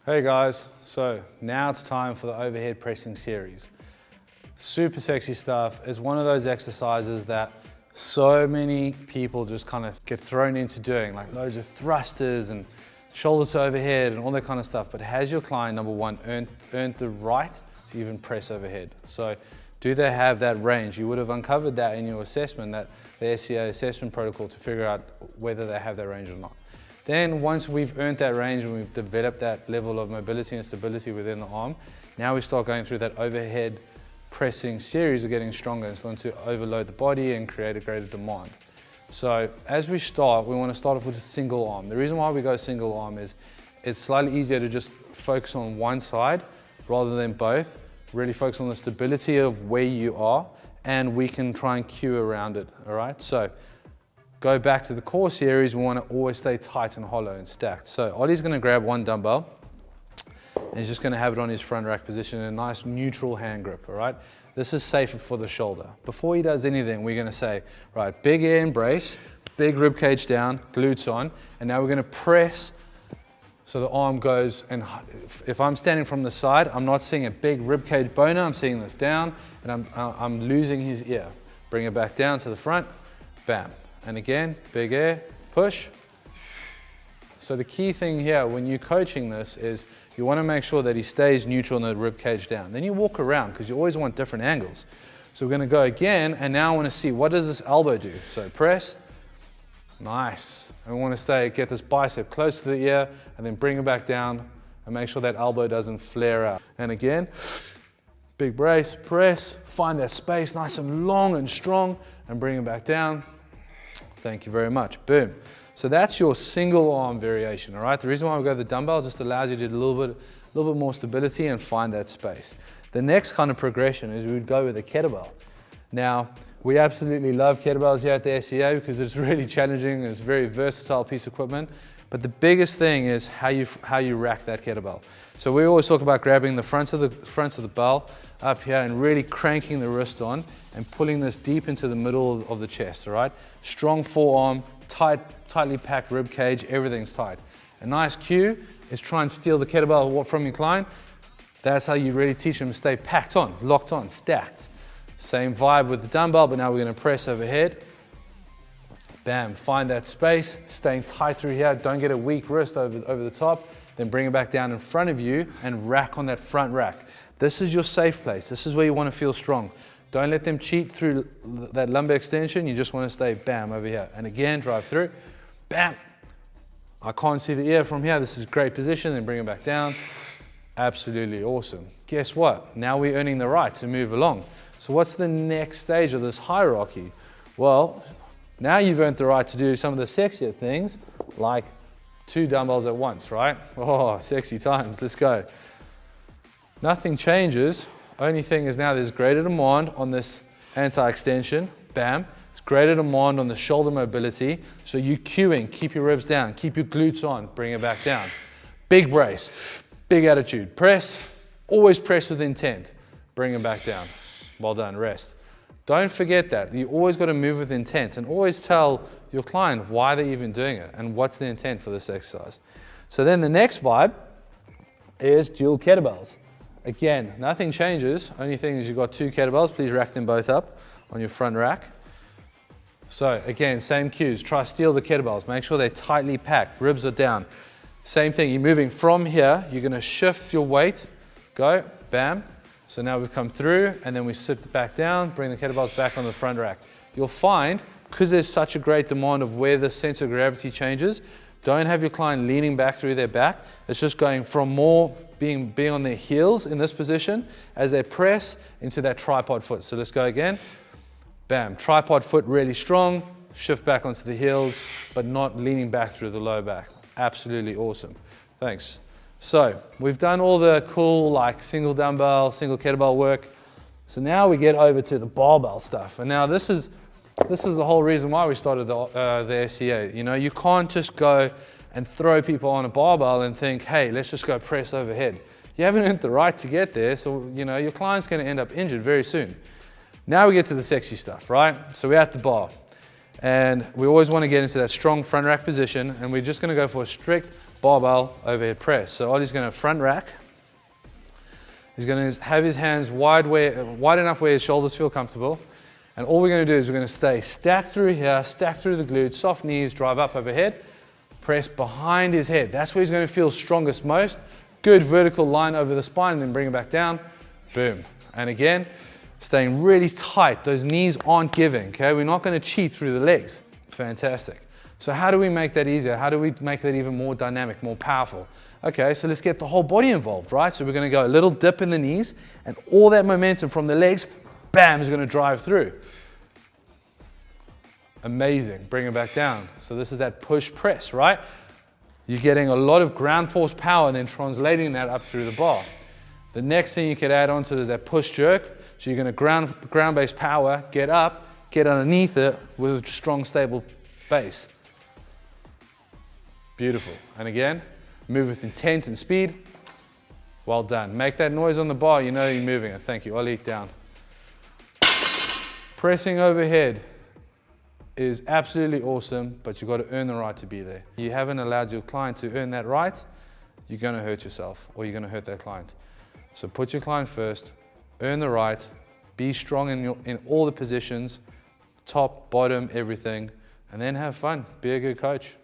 Hey guys, so now it's time for the overhead pressing series. Super sexy stuff. It's one of those exercises that so many people just kind of get thrown into doing, like loads of thrusters and shoulders to overhead and all that kind of stuff. But has your client, number one, earned the right to even press overhead? So do they have that range? You would have uncovered that in your assessment, that the SCA assessment protocol, to figure out whether they have that range or not. Then once we've earned that range and we've developed that level of mobility and stability within the arm, now we start going through that overhead pressing series of getting stronger and starting to overload the body and create a greater demand. So as we start, we want to start off with a single arm. The reason why we go single arm is it's slightly easier to just focus on one side rather than both. Really focus on the stability of where you are, and we can try and cue around it, all right? So go back to the core series, we want to always stay tight and hollow and stacked. So Ollie's going to grab one dumbbell and he's just going to have it on his front rack position in a nice neutral hand grip, all right? This is safer for the shoulder. Before he does anything, we're going to say, right, big air embrace, big rib cage down, glutes on, and now we're going to press so the arm goes, and if I'm standing from the side, I'm not seeing a big rib cage boner, I'm seeing this down, and I'm losing his ear. Bring it back down to the front, bam. And again, big air, push. So the key thing here when you're coaching this is you want to make sure that he stays neutral and the rib cage down. Then you walk around because you always want different angles. So we're going to go again, and now I want to see what does this elbow do. So press, nice. And we want to get this bicep close to the ear, and then bring it back down and make sure that elbow doesn't flare out. And again, big brace, press, find that space nice and long and strong, and bring it back down. Thank you very much. Boom. So that's your single arm variation, all right? The reason why we go to the dumbbell just allows you to do a little bit more stability and find that space. The next kind of progression is we would go with a kettlebell. Now, we absolutely love kettlebells here at the SCA because it's really challenging, it's a very versatile piece of equipment. But the biggest thing is how you rack that kettlebell. So we always talk about grabbing the front of the bell up here and really cranking the wrist on and pulling this deep into the middle of the chest, all right? Strong forearm, tightly packed rib cage, everything's tight. A nice cue is try and steal the kettlebell from your client. That's how you really teach them to stay packed on, locked on, stacked. Same vibe with the dumbbell, but now we're gonna press overhead. Bam, find that space, staying tight through here. Don't get a weak wrist over the top. Then bring it back down in front of you and rack on that front rack. This is your safe place. This is where you want to feel strong. Don't let them cheat through that lumbar extension. You just want to stay bam over here. And again, drive through, bam. I can't see the ear from here. This is a great position. Then bring it back down. Absolutely awesome. Guess what? Now we're earning the right to move along. So what's the next stage of this hierarchy? Well, now you've earned the right to do some of the sexier things, like 2 dumbbells at once, right? Oh, sexy times, let's go. Nothing changes. Only thing is now there's greater demand on this anti-extension, bam. It's greater demand on the shoulder mobility. So you cueing, keep your ribs down, keep your glutes on, bring it back down. Big brace, big attitude. Press, always press with intent. Bring it back down. Well done, rest. Don't forget that. You always got to move with intent, and always tell your client why they're even doing it and what's the intent for this exercise. So then the next vibe is dual kettlebells. Again, nothing changes. Only thing is you've got 2 kettlebells. Please rack them both up on your front rack. So again, same cues. Try to steal the kettlebells. Make sure they're tightly packed. Ribs are down. Same thing. You're moving from here. You're going to shift your weight. Go. Bam. So now we've come through, and then we sit back down, bring the kettlebells back on the front rack. You'll find, because there's such a great demand of where the center of gravity changes, don't have your client leaning back through their back. It's just going from more being on their heels in this position as they press into that tripod foot. So let's go again. Bam, tripod foot really strong, shift back onto the heels, but not leaning back through the low back. Absolutely awesome. Thanks. So we've done all the cool like single dumbbell, single kettlebell work. So now we get over to the barbell stuff. And now this is the whole reason why we started the SCA. You know, you can't just go and throw people on a barbell and think, hey, let's just go press overhead. You haven't earned the right to get there, so you know your client's going to end up injured very soon. Now we get to the sexy stuff, right? So we're at the bar, and we always want to get into that strong front rack position, and we're just going to go for a strict barbell overhead press. So Ollie's gonna front rack. He's gonna have his hands wide enough where his shoulders feel comfortable. And all we're gonna do is we're gonna stay stacked through here, stack through the glutes, soft knees, drive up overhead, press behind his head. That's where he's gonna feel strongest most. Good vertical line over the spine and then bring it back down, boom. And again, staying really tight. Those knees aren't giving, okay? We're not gonna cheat through the legs. Fantastic. So how do we make that easier? How do we make that even more dynamic, more powerful? Okay, so let's get the whole body involved, right? So we're gonna go a little dip in the knees and all that momentum from the legs, bam, is gonna drive through. Amazing, bring it back down. So this is that push press, right? You're getting a lot of ground force power and then translating that up through the bar. The next thing you could add onto it is that push jerk. So you're gonna ground-based power, get up, get underneath it with a strong, stable base. Beautiful. And again, move with intent and speed. Well done. Make that noise on the bar, you know you're moving it. Thank you. Ollie, down. Pressing overhead is absolutely awesome, but you've got to earn the right to be there. You haven't allowed your client to earn that right, you're going to hurt yourself or you're going to hurt that client. So put your client first, earn the right, be strong in all the positions, top, bottom, everything, and then have fun. Be a good coach.